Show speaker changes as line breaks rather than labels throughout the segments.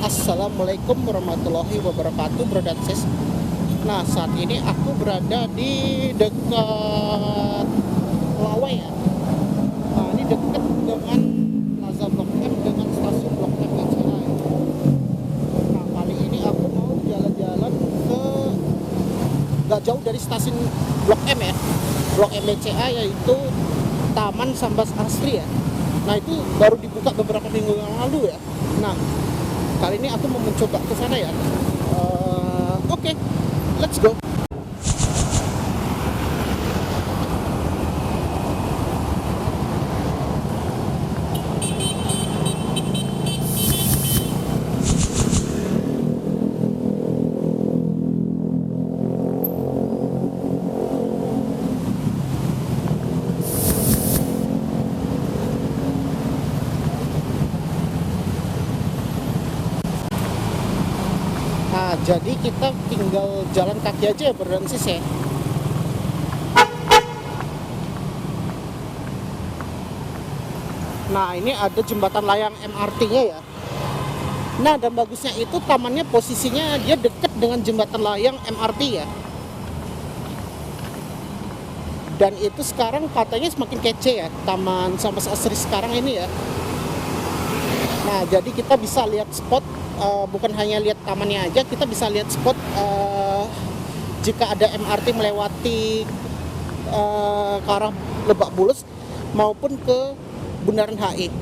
Assalamualaikum warahmatullahi wabarakatuh, bro dan sis. Nah, saat ini aku berada di dekat Lawai ya. Nah, ini dekat dengan Plaza Blok M dengan stasiun Blok M BCA ya. Nah, kali ini aku mau jalan-jalan ke gak jauh dari stasiun Blok M ya. Blok M BCA, yaitu Taman Sambas Asri ya. Nah, itu baru dibuka beberapa minggu yang lalu ya. Nah, kali ini aku mau mencoba ke sana ya. Oke, let's go. Nah, jadi kita tinggal jalan kaki aja ya, bro dan sis ya. Nah, ini ada jembatan layang MRT-nya ya. Nah, dan bagusnya itu tamannya posisinya dia dekat dengan jembatan layang MRT ya. Dan itu sekarang katanya semakin kece ya, Taman Sambas Asri sekarang ini ya. Nah, jadi kita bisa lihat spot, bukan hanya lihat tamannya aja, kita bisa lihat spot jika ada MRT melewati ke arah Lebak Bulus maupun ke Bundaran HI.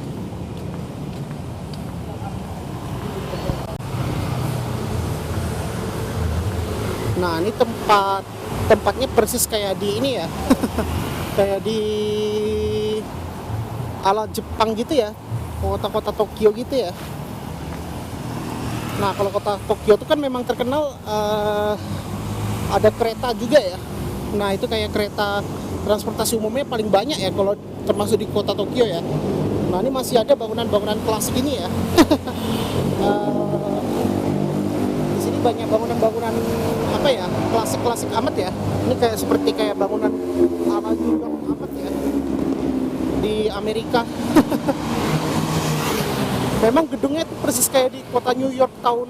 Nah, ini tempatnya persis kayak di ini ya. Kayak di ala Jepang gitu ya, kota-kota Tokyo gitu ya. Nah, kalau kota Tokyo itu kan memang terkenal ada kereta juga ya. Nah, itu kayak kereta transportasi umumnya paling banyak ya kalau termasuk di kota Tokyo ya. Nah, ini masih ada bangunan-bangunan klasik ini ya. Di sini banyak bangunan-bangunan apa ya, klasik-klasik amat ya. Ini kayak seperti kayak bangunan ala New York amat ya di Amerika. Memang gedungnya itu persis kayak di kota New York tahun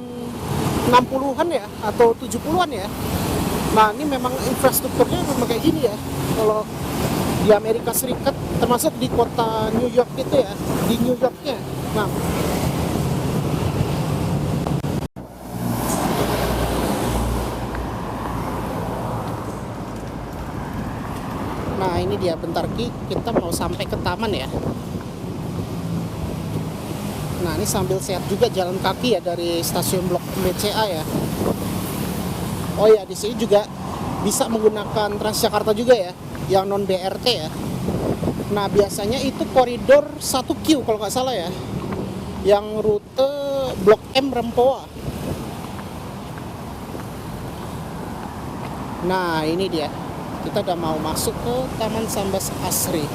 60-an ya atau 70-an ya. Nah, ini memang infrastrukturnya memang kayak gini ya kalau di Amerika Serikat, termasuk di kota New York itu ya, di New Yorknya. Nah, ini dia, bentar Ki, kita mau sampai ke taman ya. Nah, ini sambil sehat juga jalan kaki ya dari stasiun Blok BCA ya. Oh ya, di sini juga bisa menggunakan Transjakarta juga ya, yang non BRT ya. Nah, biasanya itu koridor 1Q kalau nggak salah ya, yang rute Blok M Rempoa. Nah, ini dia, kita udah mau masuk ke Taman Sambas Asri.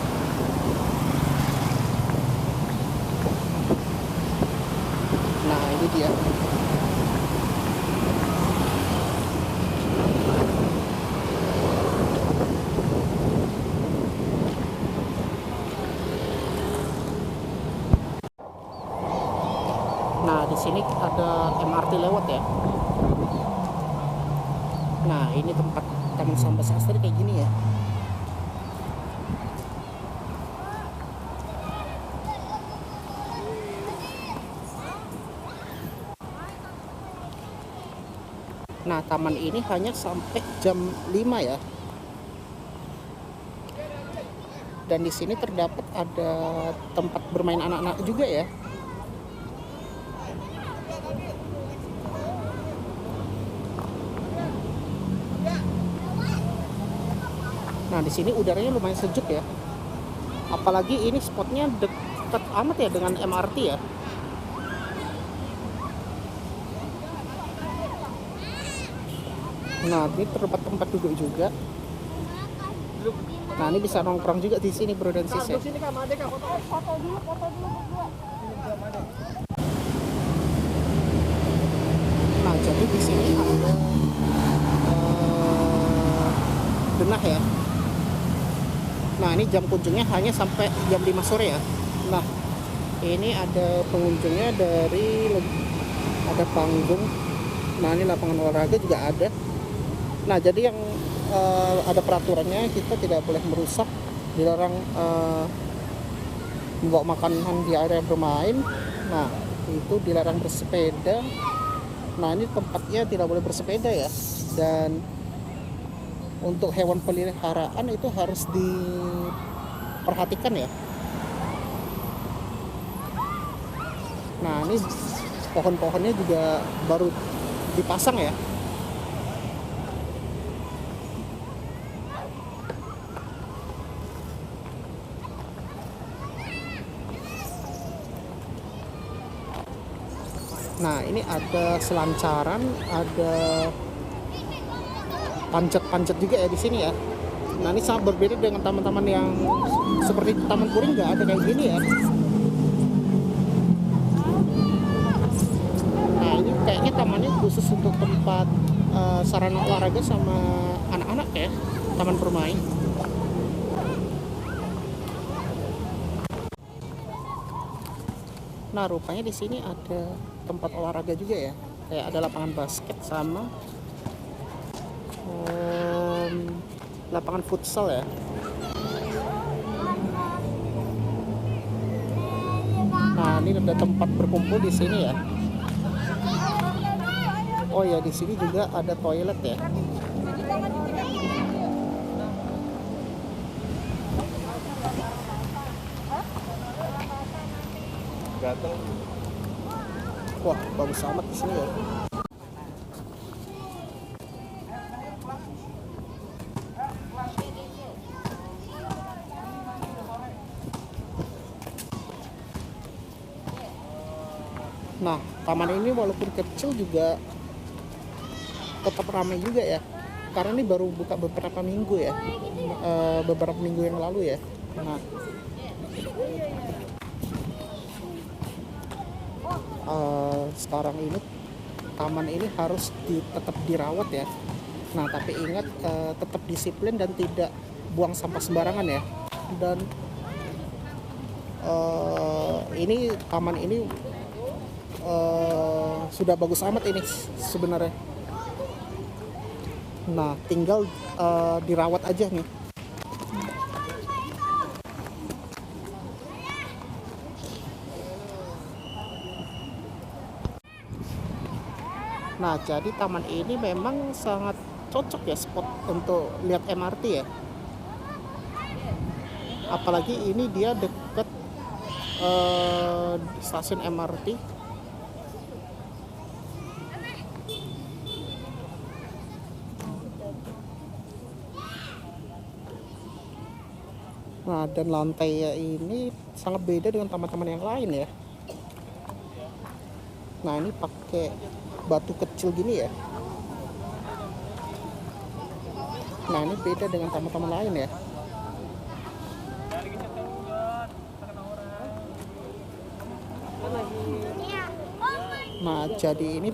Nah, ini dia. Nah, di sini ada MRT lewat ya. Nah, ini tempat Taman Sambas Asri kayak gini ya. Nah, taman ini hanya sampai jam 5 ya. Dan di sini terdapat ada tempat bermain anak-anak juga ya. Nah, di sini udaranya lumayan sejuk ya. Apalagi ini spotnya dekat amat ya dengan MRT ya. Nah, ini terdapat tempat duduk juga. Nah, ini bisa nongkrong juga di sini, bro dan sis ya. Nah, jadi di sini ada denah ya. Nah, ini jam kunjungnya hanya sampai jam 5 sore ya. Nah, ini ada pengunjungnya dari ada panggung. Nah ini lapangan olahraga juga ada. Nah jadi yang ada peraturannya, kita tidak boleh merusak, dilarang membawa makanan di area bermain. Nah itu dilarang bersepeda. Nah ini tempatnya tidak boleh bersepeda ya. Dan untuk hewan peliharaan itu harus diperhatikan ya. Nah ini pohon-pohonnya juga baru dipasang ya. Nah ini ada selancaran, ada panjat-panjat juga ya di sini ya. Nah ini sangat berbeda dengan taman-taman yang seperti Taman Puring, nggak ada kayak gini ya. Nah ini kayaknya tamannya khusus untuk tempat sarana olahraga sama anak-anak ya, taman bermain. Nah rupanya di sini ada tempat olahraga juga ya, kayak ada lapangan basket sama lapangan futsal ya. Nah ini ada tempat berkumpul di sini ya. Oh ya di sini juga ada toilet ya. Wah bagus amat di sini ya. Nah, taman ini walaupun kecil juga tetap ramai juga ya. Karena ini baru buka beberapa minggu ya. Beberapa minggu yang lalu ya. Nah, sekarang ini taman ini harus tetap dirawat ya. Nah, tapi ingat tetap disiplin dan tidak buang sampah sembarangan ya. Dan ini taman ini sudah bagus amat ini sebenarnya. Nah tinggal dirawat aja nih. Nah jadi taman ini memang sangat cocok ya spot untuk lihat MRT ya. Apalagi ini dia dekat stasiun MRT. Nah dan lantainya ini sangat beda dengan taman-taman yang lain ya. Nah ini pakai batu kecil gini ya. Nah ini beda dengan taman-taman lain ya. Nah jadi ini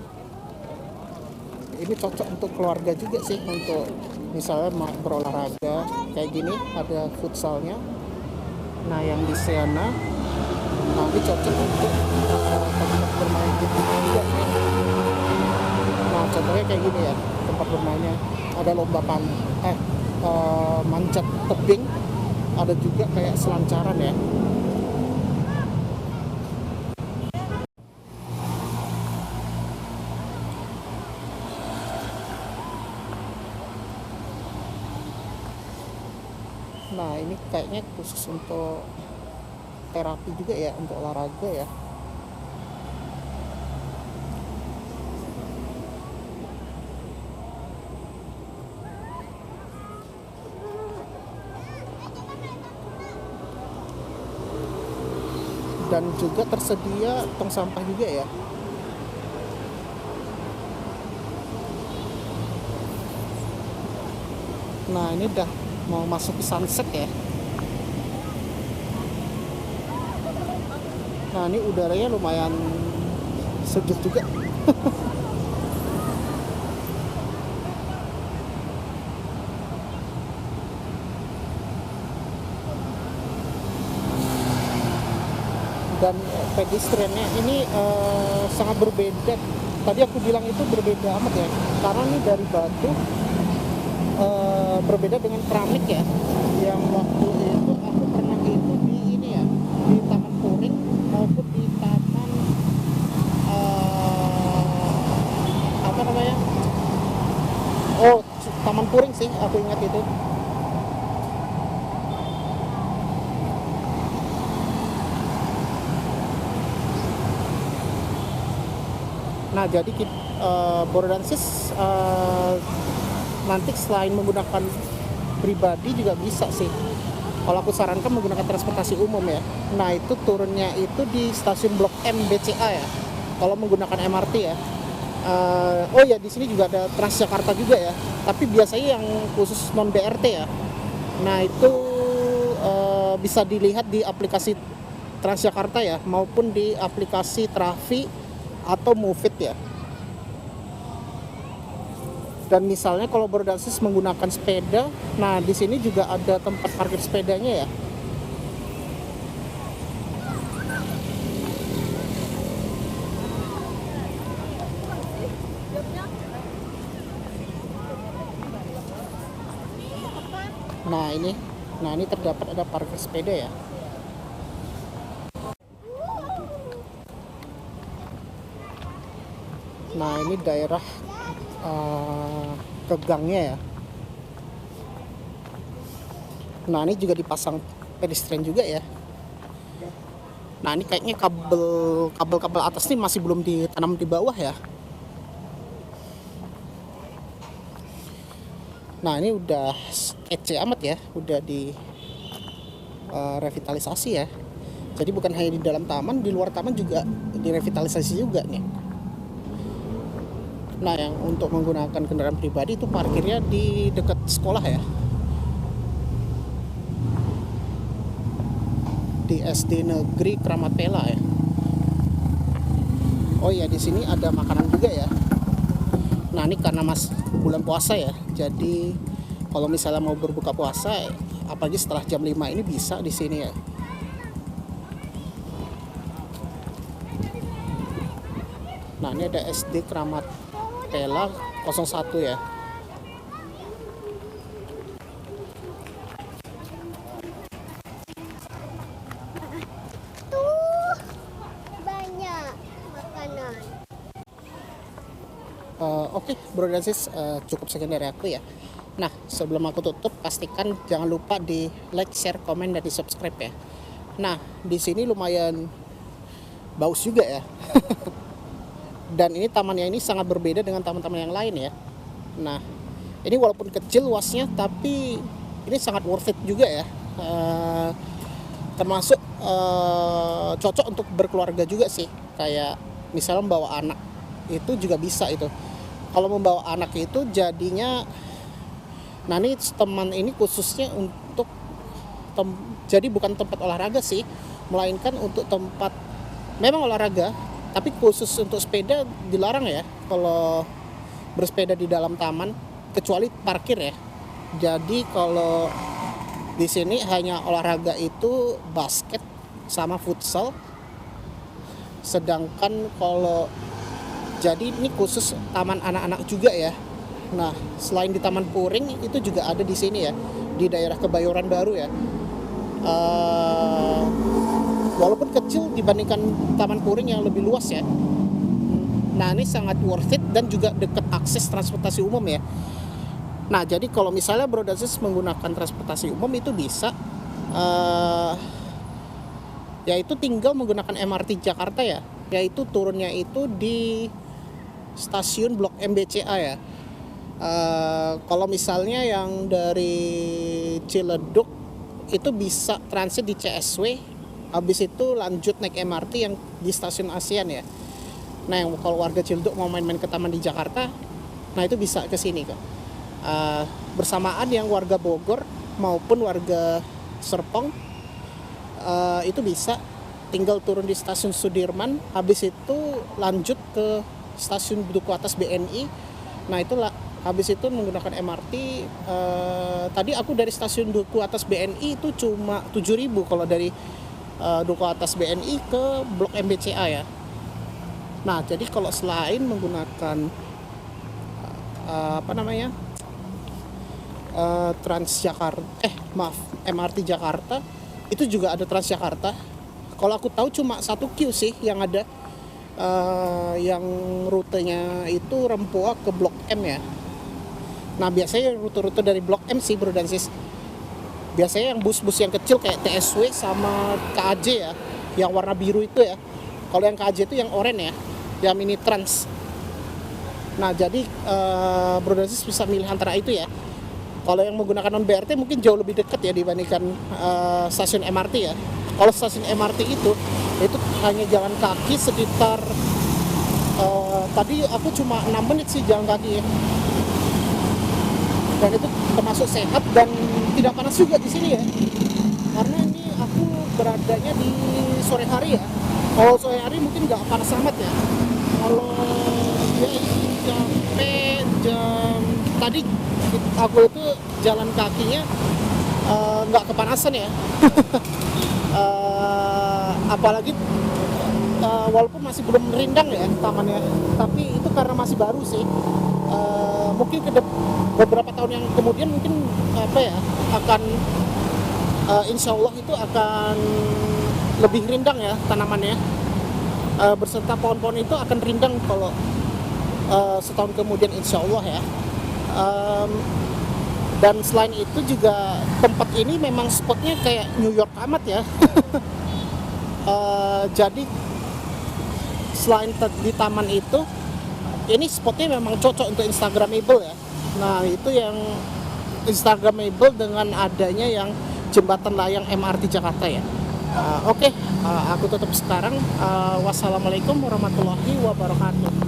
cocok untuk keluarga juga sih, untuk misalnya mau berolahraga kayak gini, ada futsalnya. Nah yang di sana nanti cocok untuk tempat bermain gitu juga. Nah contohnya kayak gini ya, tempat bermainnya ada lomba manjat tebing, ada juga kayak selancaran ya. Nah ini kayaknya khusus untuk terapi juga ya, untuk olahraga ya. Dan juga tersedia tong sampah juga ya. Nah ini udah mau masuk ke sunset ya. Nah ini udaranya lumayan sejuk juga. Dan pedestriannya ini sangat berbeda. Tadi aku bilang itu berbeda amat ya, karena ini dari batu, berbeda dengan keramik ya. Yang waktu itu aku pernah itu di ini ya, di Taman Puring maupun di Taman apa namanya? Oh, Taman Puring sih, aku ingat itu. Nah, jadi Borderlands nanti selain menggunakan pribadi juga bisa sih. Kalau aku sarankan menggunakan transportasi umum ya. Nah, itu turunnya itu di stasiun Blok M BCA ya. Kalau menggunakan MRT ya. Oh ya, di sini juga ada Transjakarta juga ya. Tapi biasanya yang khusus non BRT ya. Nah, itu bisa dilihat di aplikasi Transjakarta ya, maupun di aplikasi Trafi atau Move It ya. Dan misalnya kalau Borderlands menggunakan sepeda, nah di sini juga ada tempat parkir sepedanya ya. Nah ini terdapat ada parkir sepeda ya. Nah ini daerah ke gangnya ya. Nah ini juga dipasang pedestrian juga ya. Nah ini kayaknya kabel atas ini masih belum ditanam di bawah ya. Nah ini udah kece amat ya, udah di revitalisasi ya. Jadi bukan hanya di dalam taman, di luar taman juga direvitalisasi juga nih. Nah yang untuk menggunakan kendaraan pribadi itu parkirnya di dekat sekolah ya, di SD Negeri Kramat Pela ya. Oh ya, di sini ada makanan juga ya. Nah ini karena bulan puasa ya, jadi kalau misalnya mau berbuka puasa, apalagi setelah jam 5 ini bisa di sini ya. Nah ini ada SD Kramat Pela 01 ya.
Tuh banyak makanan.
Oke, Bro dan Sis, cukup sekian dari aku ya. Nah, sebelum aku tutup, pastikan jangan lupa di like, share, komen, dan di subscribe ya. Nah, di sini lumayan bagus juga ya. Dan ini tamannya ini sangat berbeda dengan taman-taman yang lain ya. Nah, ini walaupun kecil luasnya, tapi ini sangat worth it juga ya. Termasuk cocok untuk berkeluarga juga sih. Kayak misalnya membawa anak, itu juga bisa itu. Kalau membawa anak itu jadinya, nah ini teman ini khususnya untuk jadi bukan tempat olahraga sih, melainkan untuk tempat memang olahraga, tapi khusus untuk sepeda dilarang ya kalau bersepeda di dalam taman, kecuali parkir ya. Jadi kalau di sini hanya olahraga itu basket sama futsal. Sedangkan kalau jadi ini khusus taman anak-anak juga ya. Nah, selain di Taman Puring itu juga ada di sini ya, di daerah Kebayoran Baru ya. Walaupun kecil dibandingkan Taman Puring yang lebih luas ya. Nah, ini sangat worth it dan juga dekat akses transportasi umum ya. Nah, jadi kalau misalnya Bro dan Sis menggunakan transportasi umum itu bisa, yaitu tinggal menggunakan MRT Jakarta ya, yaitu turunnya itu di stasiun Blok M BCA ya. Kalau misalnya yang dari Ciledug itu bisa transit di CSW, habis itu lanjut naik MRT yang di stasiun ASEAN ya. Nah yang kalau warga Ciledug mau main-main ke taman di Jakarta, nah itu bisa ke sini kok. Bersamaan yang warga Bogor maupun warga Serpong itu bisa tinggal turun di stasiun Sudirman, habis itu lanjut ke stasiun Duku Atas BNI. Nah itulah, habis itu menggunakan MRT. Tadi aku dari stasiun Duku Atas BNI itu cuma 7.000 kalau dari Duku Atas BNI ke Blok M BCA ya. Nah, jadi kalau selain menggunakan Transjakarta, MRT Jakarta, itu juga ada Transjakarta. Kalau aku tahu cuma satu queue sih yang ada, yang rutenya itu Rempoa ke Blok M ya. Nah, biasanya rute-rute dari Blok M sih bro dan sis, biasanya yang bus-bus yang kecil kayak TSW sama KAJ ya, yang warna biru itu ya. Kalau yang KAJ itu yang oranye ya, yang mini trans. Nah, jadi bro dan sis bisa milih antara itu ya. Kalau yang menggunakan non BRT mungkin jauh lebih dekat ya dibandingkan stasiun MRT ya. Kalau stasiun MRT itu hanya jalan kaki sekitar, tadi aku cuma 6 menit sih jalan kaki ya. Dan itu termasuk sehat dan tidak panas juga di sini ya. Karena ini aku beradanya di sore hari ya. Kalau sore hari mungkin nggak panas amat ya. Kalau ya sampai jam tadi aku itu jalan kakinya nggak kepanasan ya. Apalagi walaupun masih belum rindang ya tamannya, tapi itu karena masih baru sih. Mungkin beberapa tahun yang kemudian mungkin akan insya Allah itu akan lebih rindang ya tanamannya, berserta pohon-pohon itu akan rindang kalau setahun kemudian insya Allah ya. Dan selain itu juga tempat ini memang spotnya kayak New York amat ya. Jadi selain di taman itu, ini spotnya memang cocok untuk Instagramable ya. Nah, itu yang Instagramable dengan adanya yang jembatan layang MRT Jakarta ya. Oke, aku tutup sekarang. Wassalamualaikum warahmatullahi wabarakatuh.